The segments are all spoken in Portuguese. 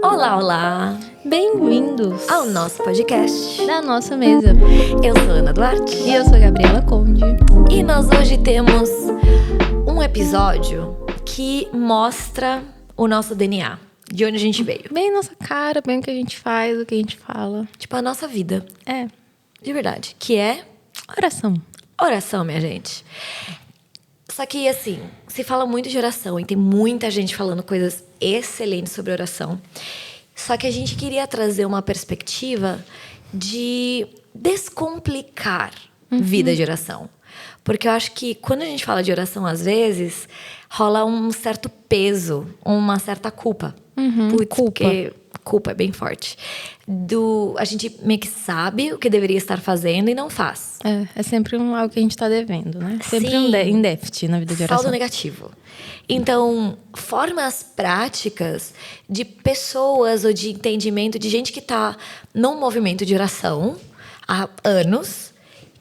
Olá, olá! Bem-vindos Ao nosso podcast da nossa mesa. Eu sou Ana Duarte E eu sou Gabriela Conde. e nós hoje temos um episódio que mostra o nosso DNA, de onde a gente veio. Bem nossa cara, bem o que a gente faz, o que a gente fala. Tipo, a nossa vida, É, de verdade, que é oração. oração, minha gente. Só que, assim, se fala muito de oração e tem muita gente falando coisas excelentes sobre oração. Só que a gente queria trazer uma perspectiva de descomplicar vida de oração. Porque eu acho que quando a gente fala de oração, às vezes, rola um certo peso, uma certa culpa. Putz, culpa. porque culpa é bem forte. A gente meio que sabe o que deveria estar fazendo e não faz. É sempre algo que a gente tá devendo, né? Sempre Sim. em déficit na vida de oração. Saldo negativo. Então, formas práticas de pessoas ou de entendimento de gente que está num movimento de oração há anos,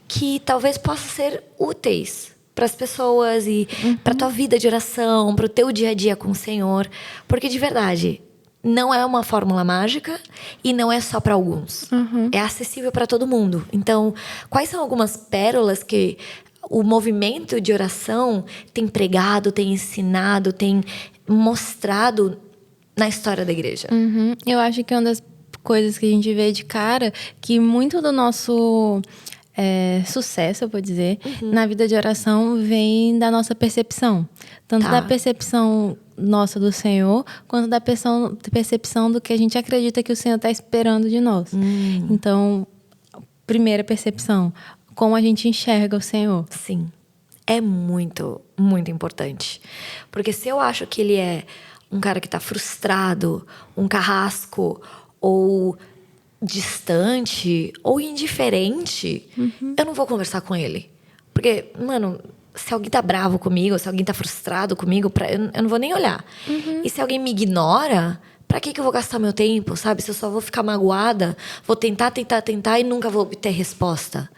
que talvez possam ser úteis para as pessoas e para tua vida de oração, para o teu dia a dia com o Senhor. Porque, de verdade, não é uma fórmula mágica e não é só para alguns. É acessível para todo mundo. Então, quais são algumas pérolas que o movimento de oração tem pregado, tem ensinado, tem mostrado na história da igreja? Eu acho que uma das coisas que a gente vê de cara, que muito do nosso sucesso, eu vou dizer, na vida de oração vem da nossa percepção. Tanto Tá. da percepção nossa do Senhor, quanto da percepção do que a gente acredita que o Senhor está esperando de nós. Então, primeira percepção, como a gente enxerga o Senhor. Sim, é muito, muito importante. Porque se eu acho que ele é um cara que tá frustrado, um carrasco, ou distante, ou indiferente, eu não vou conversar com ele. Porque, mano, se alguém tá bravo comigo, se alguém tá frustrado comigo, eu não vou nem olhar. E se alguém me ignora, pra que eu vou gastar meu tempo, sabe? Se eu só vou ficar magoada, vou tentar e nunca vou obter resposta.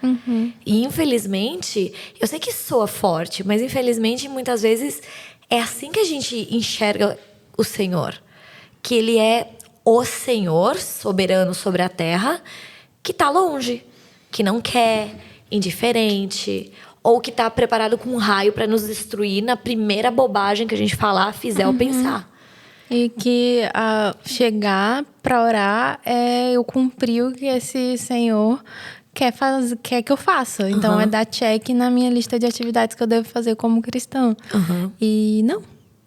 E infelizmente, eu sei que soa forte, mas infelizmente muitas vezes é assim que a gente enxerga o Senhor. Que ele é o Senhor soberano sobre a terra, que tá longe, que não quer, indiferente, ou que tá preparado com um raio pra nos destruir na primeira bobagem que a gente falar, fizer ou pensar. E que chegar para orar é eu cumprir o que esse Senhor quer que eu faça. Então, é dar check na minha lista de atividades que eu devo fazer como cristão. E não.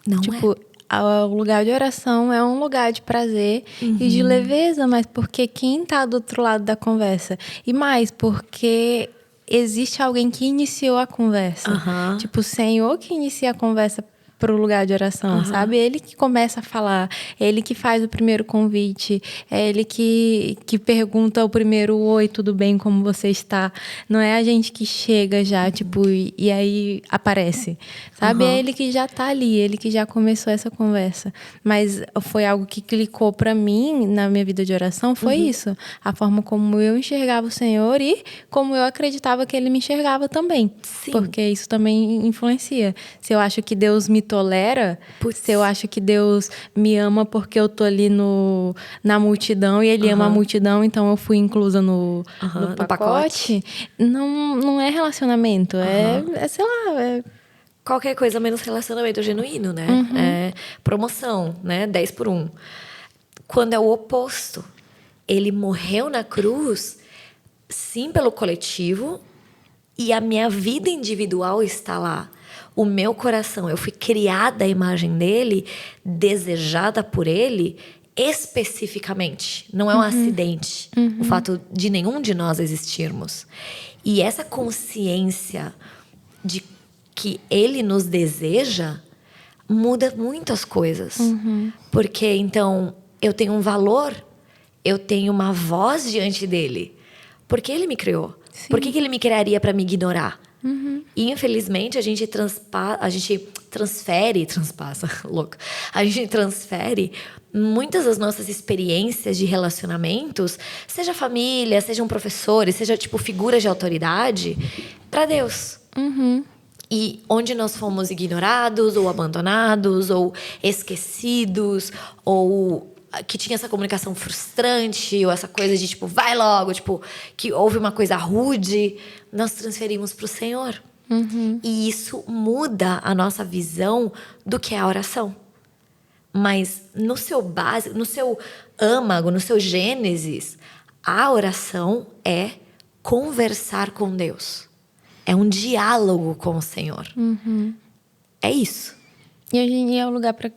Não tipo, o lugar de oração é um lugar de prazer e de leveza, mas porque quem tá do outro lado da conversa? E mais, porque existe alguém que iniciou a conversa. Tipo, o Senhor que inicia a conversa pro lugar de oração, sabe? Ele que começa a falar, ele que faz o primeiro convite, é ele que pergunta o primeiro oi, tudo bem, como você está? Não é a gente que chega já, tipo, e aí aparece, sabe? É ele que já tá ali, ele que já começou essa conversa. Mas foi algo que clicou pra mim na minha vida de oração, foi isso. A forma como eu enxergava o Senhor e como eu acreditava que ele me enxergava também. Sim. Porque isso também influencia. Se eu acho que Deus me tolera, se eu acho que Deus me ama porque eu tô ali na multidão e ele ama a multidão, então eu fui inclusa no pacote. Não é relacionamento, é sei lá, Qualquer coisa menos relacionamento genuíno, né? É promoção, né? 10 por 1. Quando é o oposto. Ele morreu na cruz, sim, pelo coletivo, e a minha vida individual está lá. O meu coração, eu fui criada à imagem dele, desejada por ele, especificamente. Não é um acidente o fato de nenhum de nós existirmos. E essa consciência de que ele nos deseja muda muitas coisas. Porque, então, eu tenho um valor, eu tenho uma voz diante dele. Porque ele me criou. Sim. Por que ele me criaria para me ignorar? E, infelizmente, a gente transfere muitas das nossas experiências de relacionamentos, seja família, sejam professores, seja, tipo, figuras de autoridade, para Deus. E onde nós fomos ignorados, ou abandonados, ou esquecidos, ou que tinha essa comunicação frustrante, ou essa coisa de tipo, vai logo, tipo, que houve uma coisa rude, nós transferimos para o Senhor. E isso muda a nossa visão do que é a oração. Mas no seu básico, no seu âmago, no seu gênesis, a oração é conversar com Deus. É um diálogo com o Senhor. É isso. E hoje em dia é o lugar para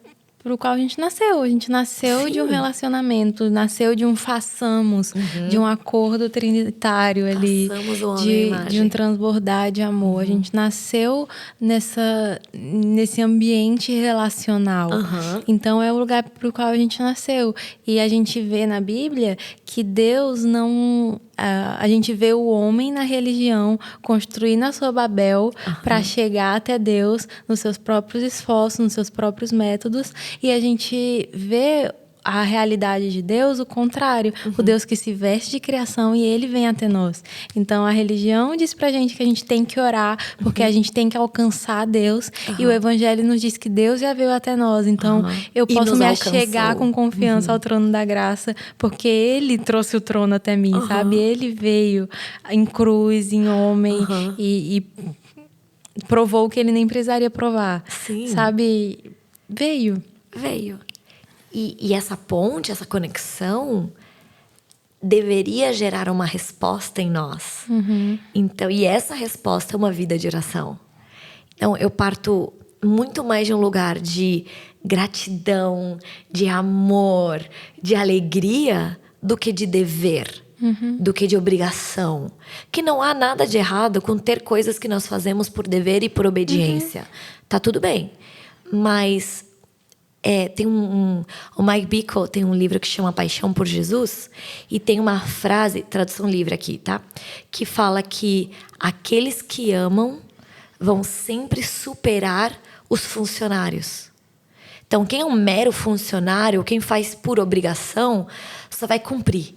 o qual a gente nasceu. A gente nasceu Sim. de um relacionamento, nasceu de um façamos, de um acordo trinitário ali, Façamos o homem à imagem. de um transbordar de amor. A gente nasceu nesse ambiente relacional. Então é o lugar para o qual a gente nasceu. E a gente vê na Bíblia que Deus não... A gente vê o homem na religião construindo a sua Babel para chegar até Deus nos seus próprios esforços, nos seus próprios métodos. E a gente vê a realidade de Deus, o contrário. O Deus que se veste de criação e Ele vem até nós. Então, a religião diz pra gente que a gente tem que orar, porque a gente tem que alcançar Deus. E o Evangelho nos diz que Deus já veio até nós. Então, eu posso me achegar com confiança ao trono da graça, porque Ele trouxe o trono até mim, sabe? Ele veio em cruz, em homem, e provou o que Ele nem precisaria provar. Sim. Sabe? Veio. E essa ponte, essa conexão, deveria gerar uma resposta em nós. Então, e essa resposta é uma vida de oração. Então, eu parto muito mais de um lugar de gratidão, de amor, de alegria, do que de dever, do que de obrigação. Que não há nada de errado com ter coisas que nós fazemos por dever e por obediência. Tá tudo bem. Mas... tem o Mike Bickle tem um livro que chama Paixão por Jesus, e tem uma frase, tradução livre aqui, tá? Que fala que aqueles que amam vão sempre superar os funcionários. Então, quem é um mero funcionário, quem faz por obrigação, só vai cumprir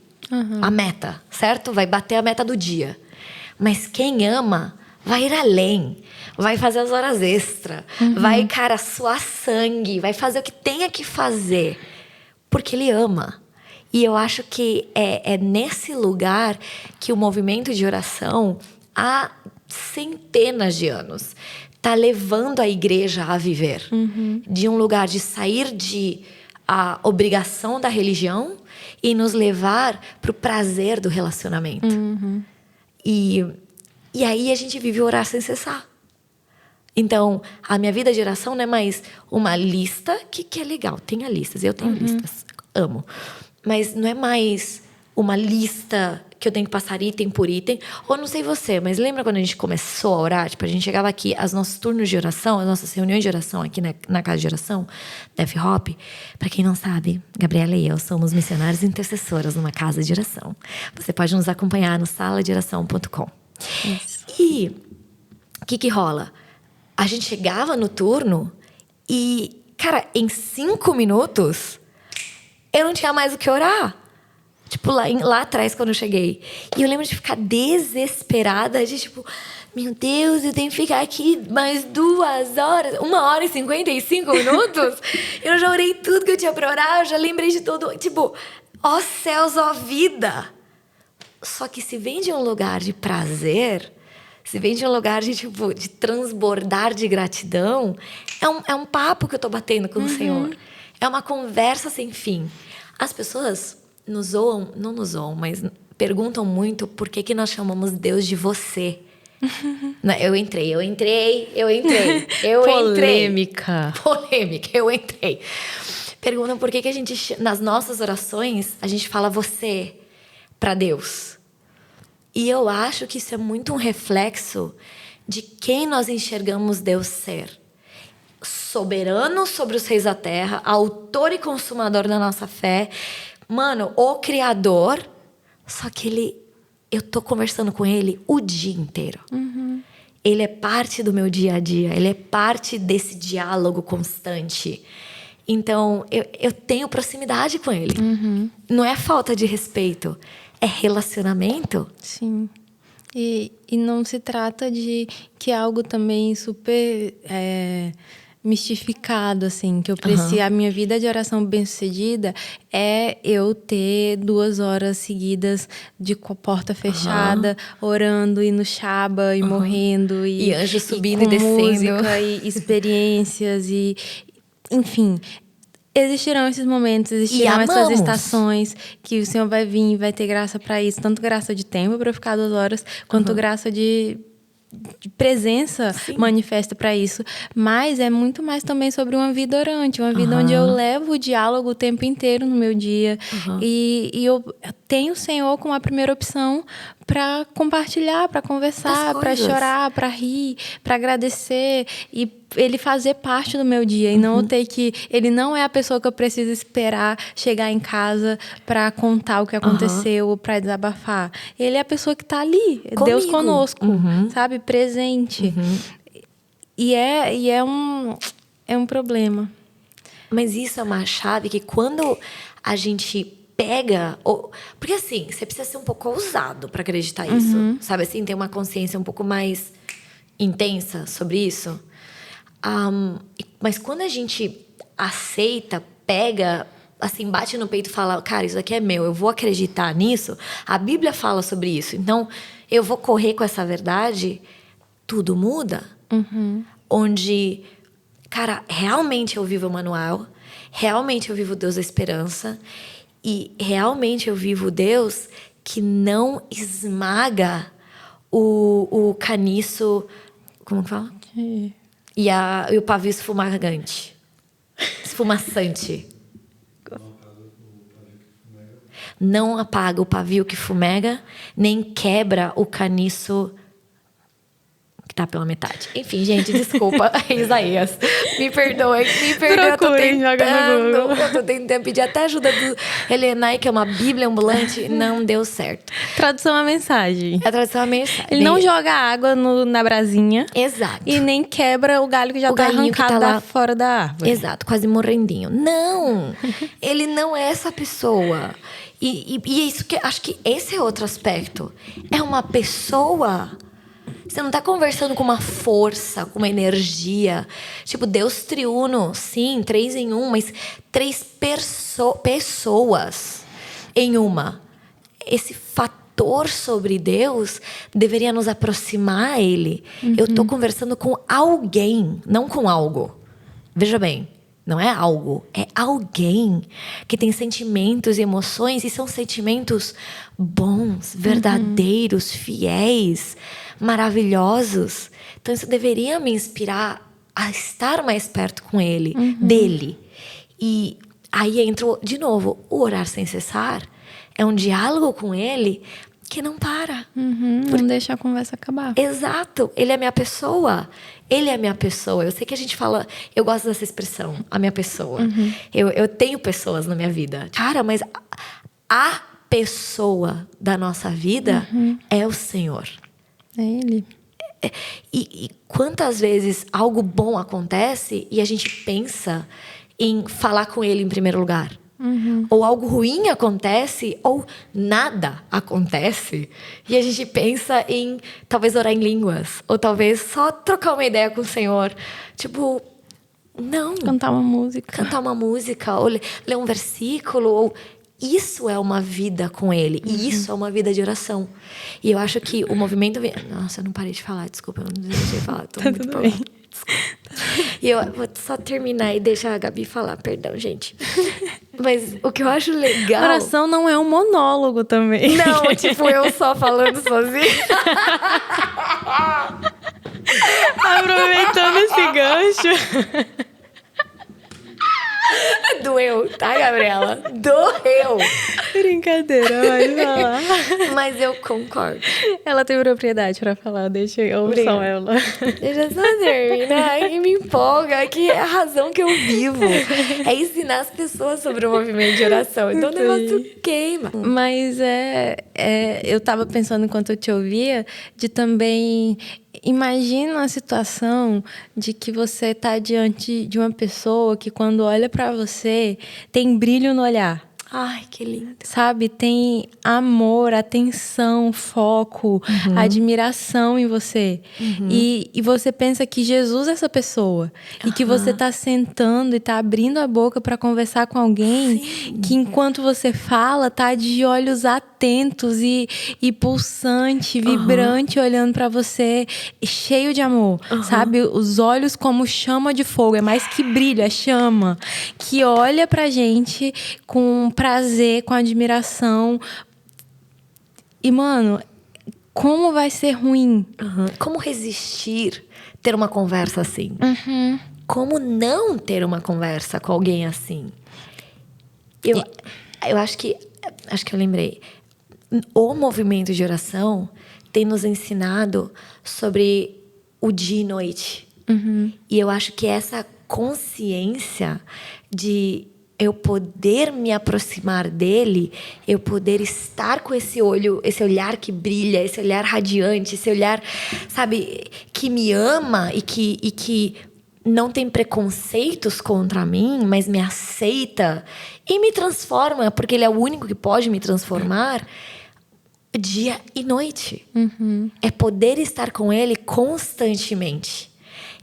a meta, certo? Vai bater a meta do dia. Mas quem ama vai ir além, vai fazer as horas extras, vai, cara, suar sangue, vai fazer o que tenha que fazer, porque ele ama. E eu acho que é nesse lugar que o movimento de oração, há centenas de anos, está levando a igreja a viver. De um lugar de sair de a obrigação da religião e nos levar para o prazer do relacionamento. E aí a gente vive orar sem cessar. Então, a minha vida de oração não é mais uma lista, que é legal. Tenha listas, eu tenho listas, amo. Mas não é mais uma lista que eu tenho que passar item por item. Ou não sei você, mas lembra quando a gente começou a orar? Tipo, a gente chegava aqui, os nossos turnos de oração, as nossas reuniões de oração aqui na casa de oração, da F-Hop. Para quem não sabe, Gabriela e eu somos missionárias intercessoras numa casa de oração. Você pode nos acompanhar no saladeoração.com. E o que rola? A gente chegava no turno e, cara, em 5 minutos, eu não tinha mais o que orar. Tipo, lá atrás, quando eu cheguei. E eu lembro de ficar desesperada, de tipo, meu Deus, eu tenho que ficar aqui mais 2 horas, 1h55 Eu já orei tudo que eu tinha pra orar, eu já lembrei de tudo. Tipo, ó céus, ó vida. Só que se vem de um lugar de prazer, se vem de um lugar de, tipo, de transbordar de gratidão, é um papo que eu tô batendo com o Senhor. É uma conversa sem fim. As pessoas não nos zoam, mas perguntam muito por que nós chamamos Deus de você. Eu entrei. Polêmica, eu entrei. Perguntam por que a gente, nas nossas orações, a gente fala você para Deus. E eu acho que isso é muito um reflexo de quem nós enxergamos Deus ser. Soberano sobre os reis da terra, autor e consumador da nossa fé. Mano, o Criador. Só que eu tô conversando com ele o dia inteiro. Ele é parte do meu dia a dia. Ele é parte desse diálogo constante. Então, eu tenho proximidade com ele. Não é falta de respeito. É relacionamento. Sim. E não se trata de que é algo também super mistificado, assim, que eu preciso. A minha vida de oração bem-sucedida é eu ter 2 horas seguidas de com a porta fechada, orando e no Shaba e morrendo E anjo subindo com e descendo. música e experiências e enfim. Existirão esses momentos, existirão essas estações que o Senhor vai vir e vai ter graça para isso. Tanto graça de tempo para ficar 2 horas, quanto graça de presença manifesta para isso. Mas é muito mais também sobre uma vida orante, uma vida onde eu levo o diálogo o tempo inteiro no meu dia. E eu tenho o Senhor como a primeira opção para compartilhar, para conversar, para chorar, para rir, para agradecer e ele fazer parte do meu dia e não ter que... Ele não é a pessoa que eu preciso esperar chegar em casa para contar o que aconteceu ou para desabafar. Ele é a pessoa que está ali, Comigo. Deus conosco, sabe? Presente. E é um problema. Mas isso é uma chave que quando a gente pega... Porque assim, você precisa ser um pouco ousado para acreditar isso. Sabe assim, ter uma consciência um pouco mais intensa sobre isso. Mas quando a gente aceita, pega, assim, bate no peito e fala, cara, isso aqui é meu, eu vou acreditar nisso. A Bíblia fala sobre isso. Então, eu vou correr com essa verdade, tudo muda. Onde, cara, realmente eu vivo o manual, realmente eu vivo Deus da esperança e realmente eu vivo Deus que não esmaga o caniço, como que fala? E o pavio esfumagante. Esfumaçante. Não apaga o pavio que fumega, nem quebra o caniço que tá pela metade. Enfim, gente, desculpa, Isaías. Me perdoem, Procurem, eu tô tentando pedir até ajuda do Helenai, que é uma bíblia ambulante, não deu certo. Tradução à mensagem. A tradução é a mensagem. Ele não joga água na brasinha. Exato. E nem quebra o galho que já tá arrancado lá fora da árvore. Exato, quase morrendinho. Não! Ele não é essa pessoa. E é isso que... Acho que esse é outro aspecto. É uma pessoa... Você não tá conversando com uma força, com uma energia. Tipo, Deus triuno, sim, 3 em 1, mas 3 pessoas em uma. Esse fator sobre Deus deveria nos aproximar a Ele. Eu tô conversando com alguém, não com algo. Veja bem, não é algo, é alguém que tem sentimentos e emoções, e são sentimentos bons, verdadeiros, fiéis, maravilhosos. Então isso deveria me inspirar a estar mais perto com Ele, dele. E aí entra, de novo, o orar sem cessar é um diálogo com Ele que não para. Não deixa a conversa acabar. Exato. Ele é minha pessoa. Ele é minha pessoa. Eu sei que a gente fala... Eu gosto dessa expressão, a minha pessoa. Eu tenho pessoas na minha vida. Cara, mas a pessoa da nossa vida é o Senhor. É Ele. E quantas vezes algo bom acontece e a gente pensa em falar com Ele em primeiro lugar? Ou algo ruim acontece, ou nada acontece, e a gente pensa em talvez orar em línguas, ou talvez só trocar uma ideia com o Senhor. Tipo, não. Cantar uma música. Ou ler um versículo, ou... Isso é uma vida com Ele. E isso é uma vida de oração. E eu acho que o movimento... Nossa, eu não parei de falar. Desculpa, eu não desejei falar. Tô muito tudo bem. E eu vou só terminar e deixar a Gabi falar. Perdão, gente. Mas o que eu acho legal... Oração não é um monólogo também. Não, tipo, eu só falando sozinha. Aproveitando esse gancho... Doeu, tá, Gabriela? Doeu. Brincadeira, vai falar. Mas eu concordo. Ela tem propriedade pra falar, deixa eu ouçam ela. Deixa eu só terminar, que me empolga, que é a razão que eu vivo. É ensinar as pessoas sobre o movimento de oração. Então o negócio queima. Mas eu tava pensando enquanto eu te ouvia, de também... Imagina a situação de que você está diante de uma pessoa que, quando olha para você, tem brilho no olhar. Ai, que lindo. Sabe? Tem amor, atenção, foco, admiração em você. E você pensa que Jesus é essa pessoa. E que você tá sentando e tá abrindo a boca para conversar com alguém que enquanto você fala, tá de olhos atentos e pulsante, vibrante, olhando para você, cheio de amor. Sabe? Os olhos como chama de fogo. É mais que brilho, é chama. Que olha pra gente com prazer, com admiração. E, mano, como vai ser ruim? Como resistir ter uma conversa assim? Como não ter uma conversa com alguém assim? Eu acho que eu lembrei. O movimento de oração tem nos ensinado sobre o dia e noite. E eu acho que essa consciência de eu poder me aproximar dele, eu poder estar com esse olho, esse olhar que brilha, esse olhar radiante, esse olhar, sabe, que me ama e que não tem preconceitos contra mim, mas me aceita e me transforma, porque ele é o único que pode me transformar, dia e noite. É poder estar com ele constantemente.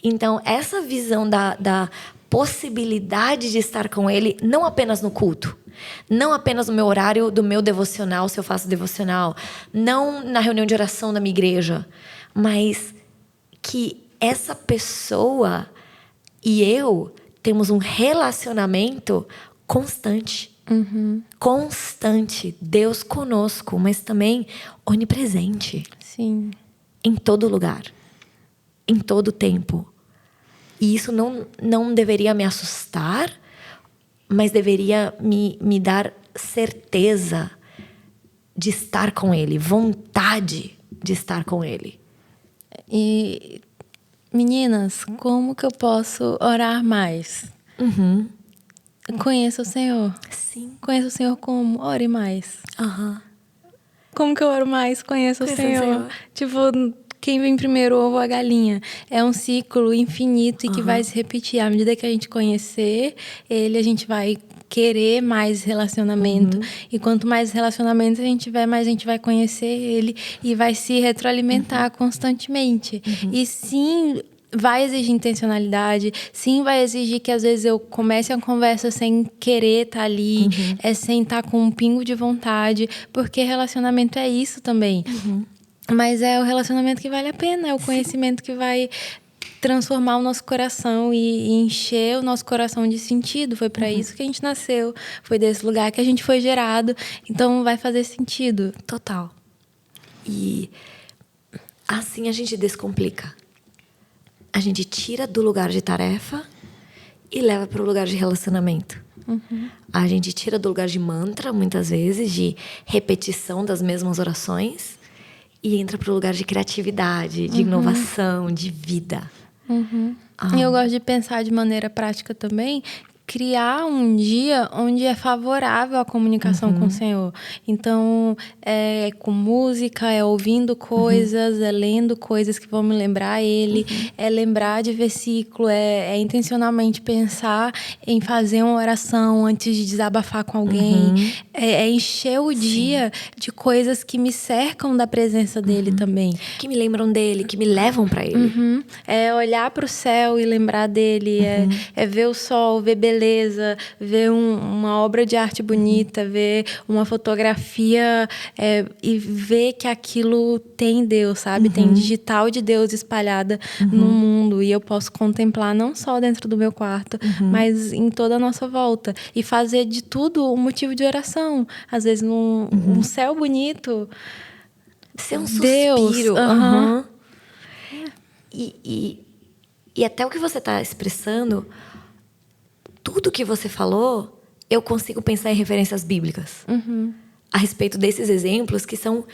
Então, essa visão da possibilidade de estar com ele, não apenas no culto, não apenas no meu horário do meu devocional, se eu faço devocional, não na reunião de oração da minha igreja, mas que essa pessoa e eu temos um relacionamento constante. Constante. Deus conosco, mas também onipresente. Sim. Em todo lugar. Em todo tempo. E isso não deveria me assustar, mas deveria me dar certeza de estar com ele, vontade de estar com ele. E, meninas, como que eu posso orar mais? Conheça o Senhor. Sim. Conheça o Senhor como? Ore mais. Como que eu oro mais? Conheça o Senhor. Tipo, quem vem primeiro, o ovo ou a galinha? É um ciclo infinito e que vai se repetir. À medida que a gente conhecer ele, a gente vai querer mais relacionamento. E quanto mais relacionamento a gente tiver, mais a gente vai conhecer ele e vai se retroalimentar constantemente. E sim, vai exigir intencionalidade, sim, vai exigir que às vezes eu comece a conversa sem querer estar ali, sem estar com um pingo de vontade, porque relacionamento é isso também. Mas é o relacionamento que vale a pena, é o conhecimento que vai transformar o nosso coração e encher o nosso coração de sentido. Foi para isso que a gente nasceu, foi desse lugar que a gente foi gerado, então vai fazer sentido. Total. E assim a gente descomplica. A gente tira do lugar de tarefa e leva para o lugar de relacionamento. A gente tira do lugar de mantra, muitas vezes, de repetição das mesmas orações, e entra para o lugar de criatividade, de inovação, de vida. E eu gosto de pensar de maneira prática também, criar um dia onde é favorável a comunicação com o Senhor. Então, é com música, é ouvindo coisas, é lendo coisas que vão me lembrar Ele, é lembrar de versículo, é intencionalmente pensar em fazer uma oração antes de desabafar com alguém, é encher o dia de coisas que me cercam da presença dEle também. Que me lembram dEle, que me levam para Ele. É olhar para o céu e lembrar dEle, é ver o sol, ver beleza, ver uma obra de arte bonita, ver uma fotografia e ver que aquilo tem Deus, sabe? Tem digital de Deus espalhada no mundo e eu posso contemplar não só dentro do meu quarto, mas em toda a nossa volta e fazer de tudo um motivo de oração. Às vezes um céu bonito, ser um Deus, suspiro. E até o que você está expressando, tudo que você falou, eu consigo pensar em referências bíblicas. A respeito desses exemplos que são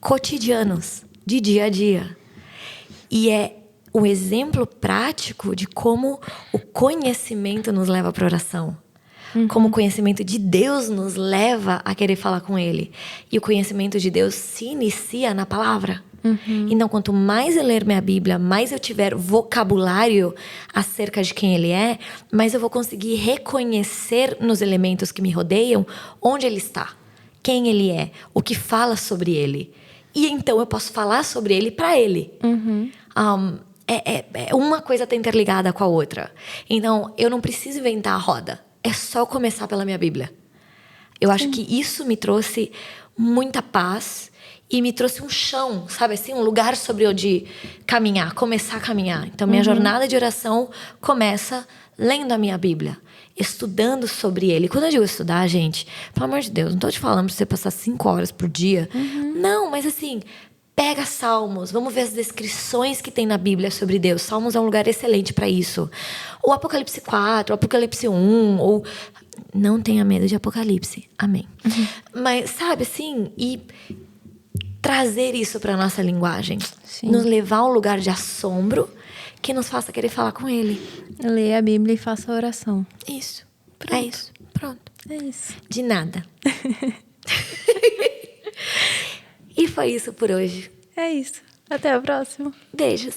cotidianos, de dia a dia. E é um exemplo prático de como o conhecimento nos leva para a oração. Como o conhecimento de Deus nos leva a querer falar com Ele. E o conhecimento de Deus se inicia na palavra. Então, quanto mais eu ler minha Bíblia, mais eu tiver vocabulário acerca de quem Ele é, mais eu vou conseguir reconhecer nos elementos que me rodeiam onde Ele está, quem Ele é, o que fala sobre Ele. E então eu posso falar sobre Ele para Ele. Uma coisa tá interligada com a outra. Então, eu não preciso inventar a roda. É só eu começar pela minha Bíblia. Eu acho que isso me trouxe muita paz e me trouxe um chão, sabe assim? Um lugar sobre onde caminhar, começar a caminhar. Então, minha jornada de oração começa lendo a minha Bíblia, estudando sobre Ele. Quando eu digo estudar, gente, pelo amor de Deus, não tô te falando pra você passar 5 horas por dia. Não, mas assim... Pega Salmos, vamos ver as descrições que tem na Bíblia sobre Deus. Salmos é um lugar excelente para isso. Ou Apocalipse 4, ou Apocalipse 1, ou... Não tenha medo de Apocalipse, amém. Mas, sabe, assim, e trazer isso para nossa linguagem. Sim. Nos levar a um lugar de assombro que nos faça querer falar com Ele. Leia a Bíblia e faça a oração. Isso, Pronto. é isso, pronto. É isso. De nada. E foi isso por hoje. É isso. Até a próxima. Beijos.